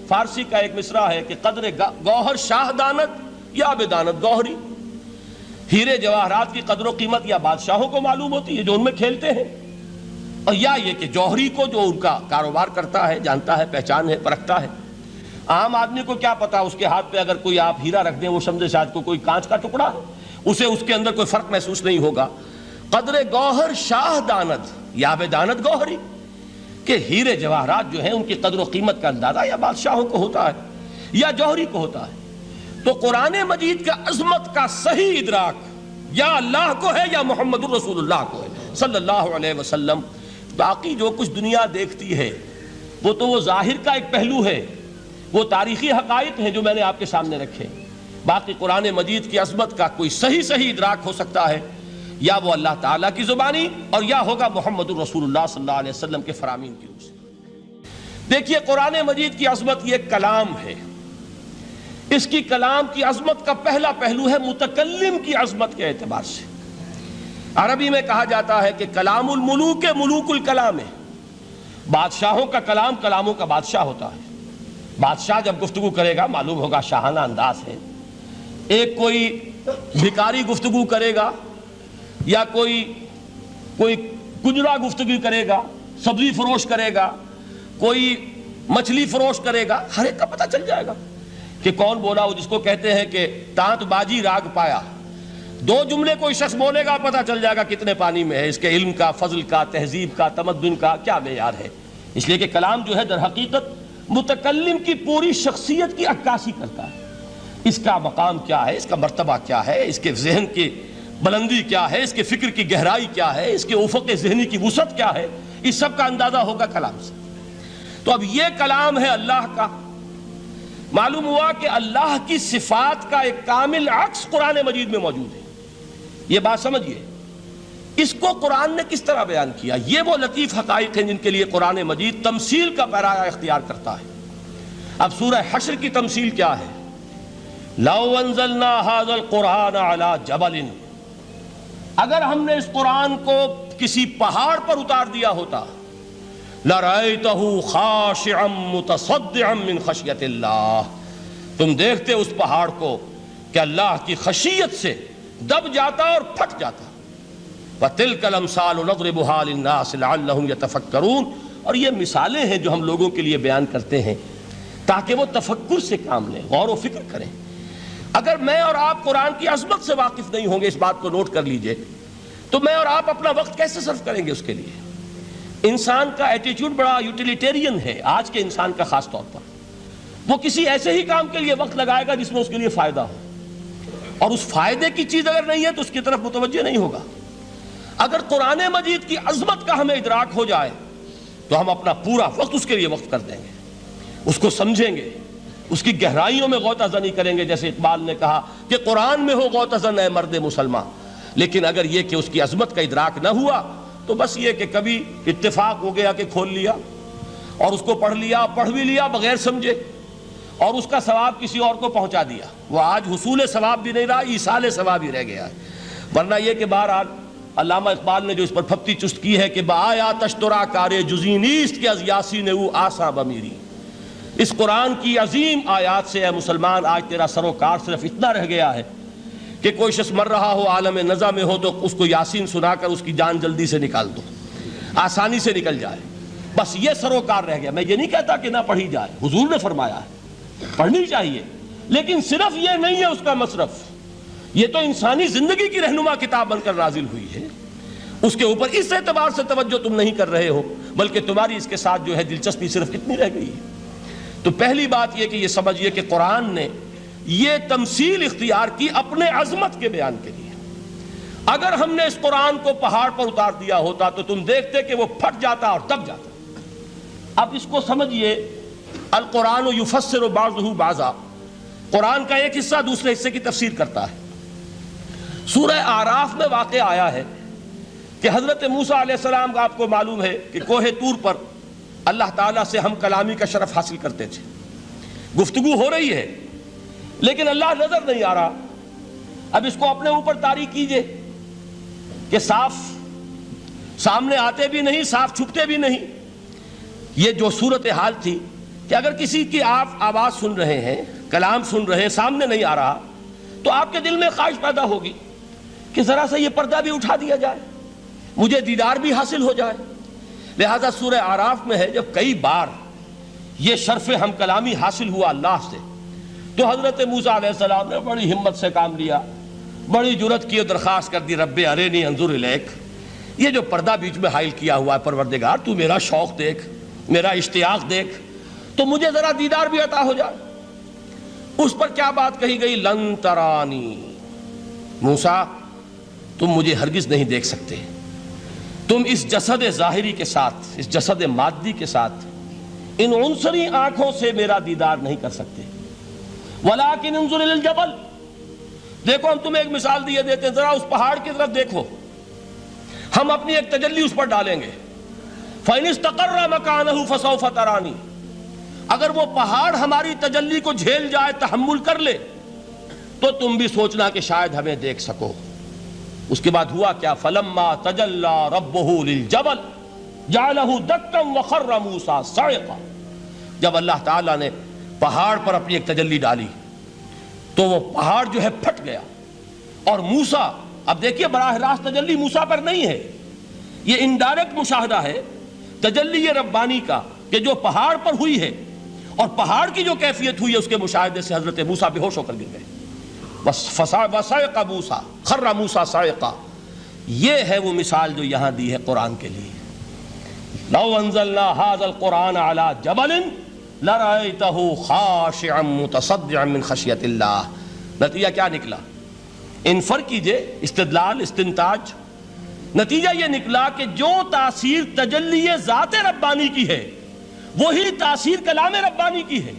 فارسی کا ایک مصرع ہے کہ قدر گوہر شاہ دانت یا بدانت گوہری، ہیرے جواہرات کی قدر و قیمت یا بادشاہوں کو معلوم ہوتی ہے جو ان میں کھیلتے ہیں، اور یا یہ کہ جوہری کو جو ان کا کاروبار کرتا ہے، جانتا ہے، پہچان ہے، پرکھتا ہے۔ عام آدمی کو کیا پتا، اس کے ہاتھ پہ اگر کوئی آپ ہیرا رکھ دیں وہ سمجھے شاید کو کوئی کانچ کا ٹکڑا ہے، اسے اس کے اندر کوئی فرق محسوس نہیں ہوگا۔ قدر گوہر شاہ دانت یا بدانت گوہری، کہ ہیرے جواہرات جو ہیں ان کی قدر و قیمت کا اندازہ یا بادشاہوں کو ہوتا ہے یا جوہری کو ہوتا ہے۔ تو قرآن مجید کا عظمت کا صحیح ادراک یا اللہ کو ہے یا محمد الرسول اللہ کو ہے صلی اللہ علیہ وسلم۔ باقی جو کچھ دنیا دیکھتی ہے وہ تو وہ ظاہر کا ایک پہلو ہے، وہ تاریخی حقائق ہیں جو میں نے آپ کے سامنے رکھے۔ باقی قرآن مجید کی عظمت کا کوئی صحیح ادراک ہو سکتا ہے یا وہ اللہ تعالیٰ کی زبانی اور یا ہوگا محمد الرسول اللہ صلی اللہ علیہ وسلم کے فرامین کی روح سے۔ دیکھیے قرآن مجید کی عظمت یہ کلام ہے، اس کی کلام کی عظمت کا پہلا پہلو ہے متکلم کی عظمت کے اعتبار سے۔ عربی میں کہا جاتا ہے کہ کلام الملوک ملوک الکلام ہے، بادشاہوں کا کلام کلاموں کا بادشاہ ہوتا ہے۔ بادشاہ جب گفتگو کرے گا معلوم ہوگا شاہانہ انداز ہے، ایک کوئی بھکاری گفتگو کرے گا یا کوئی گجرا گفتگو کرے گا، سبزی فروش کرے گا، کوئی مچھلی فروش کرے گا، ہر ایک کا پتہ چل جائے گا کہ کون بولا، وہ جس کو کہتے ہیں کہ تانت بازی راگ پایا۔ دو جملے کوئی شخص بولے گا پتہ چل جائے گا کتنے پانی میں ہے، اس کے علم کا، فضل کا، تہذیب کا، تمدن کا کیا معیار ہے۔ اس لیے کہ کلام جو ہے در حقیقت متکلم کی پوری شخصیت کی عکاسی کرتا ہے، اس کا مقام کیا ہے، اس کا مرتبہ کیا ہے، اس کے ذہن کی بلندی کیا ہے، اس کے فکر کی گہرائی کیا ہے، اس کے افق ذہنی کی وسعت کیا ہے، اس سب کا اندازہ ہوگا کلام سے۔ تو اب یہ کلام ہے اللہ کا۔ معلوم ہوا کہ اللہ کی صفات کا ایک کامل عکس قرآن مجید میں موجود ہے۔ یہ بات سمجھیے، اس کو قرآن نے کس طرح بیان کیا۔ یہ وہ لطیف حقائق ہیں جن کے لیے قرآن مجید تمثیل کا پیرایا اختیار کرتا ہے۔ اب سورہ حشر کی تمثیل کیا ہے؟ لو انزلنا هذا القرآن على جبل، اگر ہم نے اس قرآن کو کسی پہاڑ پر اتار دیا ہوتا، لَرَأَيْتَهُ خَاشِعًا مُتَصَدِّعًا مِّن خَشْيَةِ اللَّهِ، تم دیکھتے اس پہاڑ کو کہ اللہ کی خشیت سے دب جاتا اور پھٹ جاتا۔ وَتِلْكَ الْأَمْثَالُ نَضْرِبُهَا لِلنَّاسِ لَعَلَّهُمْ يَتَفَكَّرُونَ، اور یہ مثالیں ہیں جو ہم لوگوں کے لیے بیان کرتے ہیں تاکہ وہ تفکر سے کام لیں، غور و فکر کریں۔ اگر میں اور آپ قرآن کی عظمت سے واقف نہیں ہوں گے، اس بات کو نوٹ کر لیجئے، تو میں اور آپ اپنا وقت کیسے صرف کریں گے اس کے لیے؟ انسان کا ایٹیٹیوڈ بڑا یوٹیلیٹیرین ہے، آج کے انسان کا خاص طور پر۔ وہ کسی ایسے ہی کام کے لیے وقت لگائے گا جس میں اس کے لیے فائدہ ہو، اور اس فائدے کی چیز اگر نہیں ہے تو اس کی طرف متوجہ نہیں ہوگا۔ اگر قرآن مجید کی عظمت کا ہمیں ادراک ہو جائے تو ہم اپنا پورا وقت اس کے لیے وقف کر دیں گے، اس کو سمجھیں گے، اس کی گہرائیوں میں غوطہ زنی کریں گے، جیسے اقبال نے کہا کہ قرآن میں ہو غوطہ زن اے مرد مسلمان۔ لیکن اگر یہ کہ اس کی عظمت کا ادراک نہ ہوا تو بس یہ کہ کبھی اتفاق ہو گیا کہ کھول لیا اور اس کو پڑھ لیا، پڑھ بھی لیا بغیر سمجھے، اور اس کا ثواب کسی اور کو پہنچا دیا، وہ آج حصول ثواب بھی نہیں رہا، ایصال ثواب ہی رہ گیا ہے۔ ورنہ یہ کہ بہرحال علامہ اقبال نے جو اس پر پھپتی چست کی ہے کہ بآیا تشترا کارے جزی نیست کہ از یاسین او آسا بمیری، اس قرآن کی عظیم آیات سے اے مسلمان آج تیرا سروکار صرف اتنا رہ گیا ہے کہ کوئی شخص مر رہا ہو، عالم نزع میں ہو، تو اس کو یاسین سنا کر اس کی جان جلدی سے نکال دو، آسانی سے نکل جائے، بس یہ سروکار رہ گیا۔ میں یہ نہیں کہتا کہ نہ پڑھی جائے، حضور نے فرمایا ہے پڑھنی چاہیے، لیکن صرف یہ نہیں ہے اس کا مصرف، یہ تو انسانی زندگی کی رہنما کتاب بن کر نازل ہوئی ہے، اس کے اوپر اس اعتبار سے توجہ تم نہیں کر رہے ہو، بلکہ تمہاری اس کے ساتھ جو ہے دلچسپی صرف کتنی رہ گئی ہے۔ تو پہلی بات یہ کہ یہ سمجھیے کہ قرآن نے یہ تمثیل اختیار کی اپنے عظمت کے بیان کے لیے۔ اگر ہم نے اس قرآن کو پہاڑ پر اتار دیا ہوتا تو تم دیکھتے کہ وہ پھٹ جاتا اور دب جاتا۔ اب اس کو سمجھیے، القرآن یفسر بعضہ بعضا، قرآن کا ایک حصہ دوسرے حصے کی تفسیر کرتا ہے۔ سورہ اعراف میں واقع آیا ہے کہ حضرت موسیٰ علیہ السلام کا آپ کو معلوم ہے کہ کوہ طور پر اللہ تعالیٰ سے ہم کلامی کا شرف حاصل کرتے تھے، گفتگو ہو رہی ہے لیکن اللہ نظر نہیں آ رہا۔ اب اس کو اپنے اوپر طاری کیجئے کہ صاف سامنے آتے بھی نہیں، صاف چھپتے بھی نہیں۔ یہ جو صورتحال تھی کہ اگر کسی کی آپ آواز سن رہے ہیں، کلام سن رہے ہیں، سامنے نہیں آ رہا، تو آپ کے دل میں خواہش پیدا ہوگی کہ ذرا سا یہ پردہ بھی اٹھا دیا جائے، مجھے دیدار بھی حاصل ہو جائے۔ لہذا سورہ اعراف میں ہے جب کئی بار یہ شرف ہم کلامی حاصل ہوا اللہ سے، تو حضرت موسیٰ علیہ السلام نے بڑی ہمت سے کام لیا، بڑی جرت کی اور درخواست کر دی، رب ارنی انظر الیک، یہ جو پردہ بیچ میں حائل کیا ہوا ہے پروردگار، تو میرا شوق دیکھ، میرا اشتیاق دیکھ، تو مجھے ذرا دیدار بھی عطا ہو جائے۔ اس پر کیا بات کہی گئی؟ لن ترانی، موسیٰ تم مجھے ہرگز نہیں دیکھ سکتے، تم اس جسد ظاہری کے ساتھ، اس جسد مادی کے ساتھ، ان عنصری آنکھوں سے میرا دیدار نہیں کر سکتے۔ ولیکن انظر الی الجبل، دیکھو ہم تمہیں ایک مثال دیے دیتے ہیں، ذرا اس پہاڑ کی طرف دیکھو، ہم اپنی ایک تجلی اس پر ڈالیں گے، فَإِنِ اسْتَقَرَّ مَكَانَهُ فَسَوْفَ تَرَانِي، اگر وہ پہاڑ ہماری تجلی کو جھیل جائے، تحمل کر لے، تو تم بھی سوچنا کہ شاید ہمیں دیکھ سکو۔ اس کے بعد ہوا کیا؟ فَلَمَّا تَجَلَّى رَبُّهُ لِلْجَبَلِ جَعَلَهُ دَكًّا وَخَرَّ مُوسَىٰ صَعِقًا، جب اللہ تعالیٰ نے پہاڑ پر اپنی ایک تجلی ڈالی تو وہ پہاڑ جو ہے پھٹ گیا، اور موسیٰ، اب دیکھیے براہ راست تجلی موسیٰ پر نہیں ہے، یہ انڈائریکٹ مشاہدہ ہے تجلی ربانی کا، کہ جو پہاڑ پر ہوئی ہے، اور پہاڑ کی جو کیفیت ہوئی ہے اس کے مشاہدے سے حضرت موسیٰ بے ہوش ہو کر گر گئے۔ وَصَعِقَ مُوسَىٰ خَرَّ مُوسَىٰ صَعِقًا، یہ ہے وہ مثال جو یہاں دی ہے قرآن کے لیے۔ لَوْ أَنزَلْنَا هَذَا الْقُرْآنَ عَلَىٰ جَبَلٍ لَرَأَيْتَهُ خَاشِعًا مُتَصَدِّعًا مِّنْ خَشْيَةِ اللَّهِ، نتیجہ کیا نکلا؟ انفر کیجئے، استدلال، استنتاج، نتیجہ یہ نکلا کہ جو تاثیر تجلی ذات ربانی کی ہے وہی تاثیر کلام ربانی کی ہے،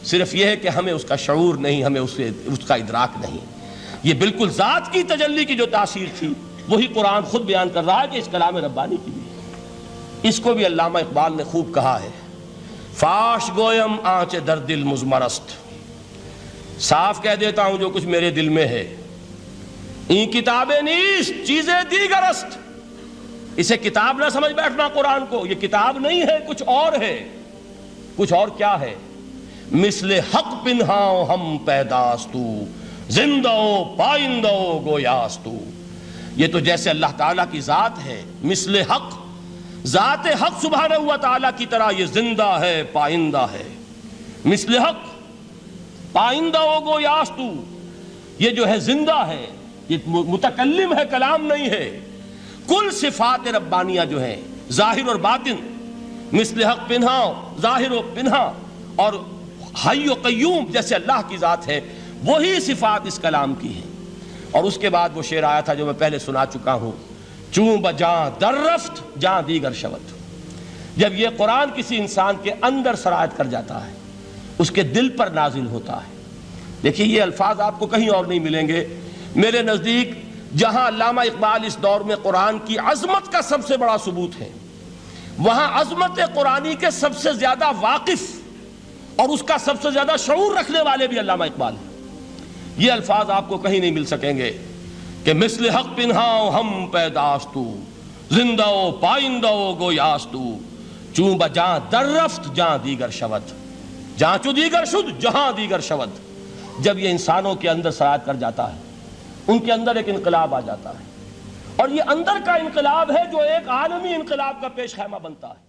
صرف یہ ہے کہ ہمیں اس کا شعور نہیں، ہمیں اس کا ادراک نہیں۔ یہ بالکل ذات کی تجلی کی جو تاثیر تھی وہی قرآن خود بیان کر رہا ہے کہ اس کلام ربانی کی بھی۔ اس کو بھی علامہ اقبال نے خوب کہا ہے، فاش گویم آنچ در دل مزمرست، صاف کہہ دیتا ہوں جو کچھ میرے دل میں ہے، این کتابیں نیست چیزیں دیگرست، اسے کتاب نہ سمجھ بیٹھنا قرآن کو، یہ کتاب نہیں ہے، کچھ اور ہے۔ کچھ اور کیا ہے؟ مثل حق پنہاؤ ہم پیداستو، زندہ پائندہ گویاستو، یہ تو جیسے اللہ تعالیٰ کی ذات ہے، مثل حق، ذات حق سبحانہ و تعالیٰ کی طرح یہ زندہ ہے، پائندہ ہے، مثل حق پائندہ گویاستو، یہ جو ہے زندہ ہے، یہ متکلم ہے، کلام نہیں ہے۔ کل صفات ربانیہ جو ہیں ظاہر اور باطن، مثل حق پنہا، ظاہر و پنہا، اور حی و قیوم جیسے اللہ کی ذات ہے، وہی صفات اس کلام کی ہیں۔ اور اس کے بعد وہ شعر آیا تھا جو میں پہلے سنا چکا ہوں، چوں بجاں در رفت جاں دیگر شود، جب یہ قرآن کسی انسان کے اندر سرایت کر جاتا ہے، اس کے دل پر نازل ہوتا ہے۔ دیکھیے یہ الفاظ آپ کو کہیں اور نہیں ملیں گے۔ میرے نزدیک جہاں علامہ اقبال اس دور میں قرآن کی عظمت کا سب سے بڑا ثبوت ہے، وہاں عظمت قرآنی کے سب سے زیادہ واقف اور اس کا سب سے زیادہ شعور رکھنے والے بھی علامہ اقبال ہیں۔ یہ الفاظ آپ کو کہیں نہیں مل سکیں گے کہ مثل حق پنہاؤ ہم پیداستو، زندہ و پائندہ گویاستو، چوں بجاں در رفت جاں دیگر شود، جہاں چو دیگر شد جہاں دیگر شود، جب یہ انسانوں کے اندر سرایت کر جاتا ہے، ان کے اندر ایک انقلاب آ جاتا ہے، اور یہ اندر کا انقلاب ہے جو ایک عالمی انقلاب کا پیش خیمہ بنتا ہے۔